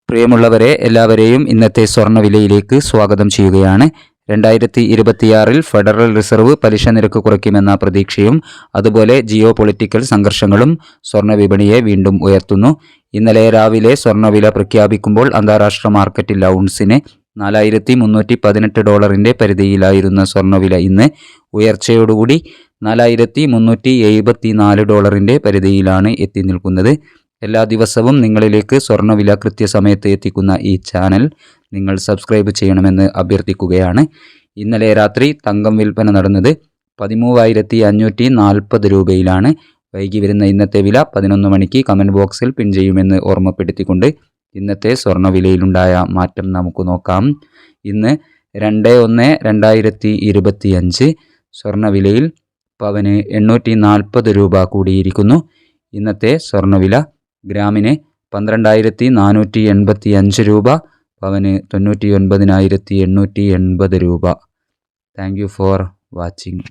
പ്രിയമുള്ളവരെ, എല്ലാവരെയും ഇന്നത്തെ സ്വർണ്ണവിലയിലേക്ക് സ്വാഗതം ചെയ്യുകയാണ്. 2026 ഫെഡറൽ റിസർവ് പലിശ നിരക്ക് കുറയ്ക്കുമെന്ന പ്രതീക്ഷയും അതുപോലെ ജിയോ പൊളിറ്റിക്കൽ സംഘർഷങ്ങളും സ്വർണ്ണവിപണിയെ വീണ്ടും ഉയർത്തുന്നു. ഇന്നലെ രാവിലെ സ്വർണ്ണവില പ്രഖ്യാപിക്കുമ്പോൾ അന്താരാഷ്ട്ര മാർക്കറ്റിൽ ഔൺസിന് $4,318 പരിധിയിലായിരുന്ന സ്വർണ്ണവില ഇന്ന് ഉയർച്ചയോടുകൂടി $4,374 പരിധിയിലാണ് എത്തി നിൽക്കുന്നത്. എല്ലാ ദിവസവും നിങ്ങളിലേക്ക് സ്വർണ്ണവില കൃത്യസമയത്ത് എത്തിക്കുന്ന ഈ ചാനൽ നിങ്ങൾ സബ്സ്ക്രൈബ് ചെയ്യണമെന്ന് അഭ്യർത്ഥിക്കുകയാണ്. ഇന്നലെ രാത്രി തങ്കം വിൽപ്പന നടന്നത് 13,540 രൂപയിലാണ്. വൈകി വരുന്ന ഇന്നത്തെ വില 11 മണിക്ക് കമൻറ്റ് ബോക്സിൽ പിൻ ചെയ്യുമെന്ന് ഓർമ്മപ്പെടുത്തിക്കൊണ്ട് ഇന്നത്തെ സ്വർണ്ണവിലയിലുണ്ടായ മാറ്റം നമുക്ക് നോക്കാം. ഇന്ന് 2/1/2025 സ്വർണ്ണവിലയിൽ പവന് 840 രൂപ കൂടിയിരിക്കുന്നു. ഇന്നത്തെ സ്വർണ്ണവില ഗ്രാമിന് 12,485 രൂപ, പവന് 99,880 രൂപ. Thank you for watching.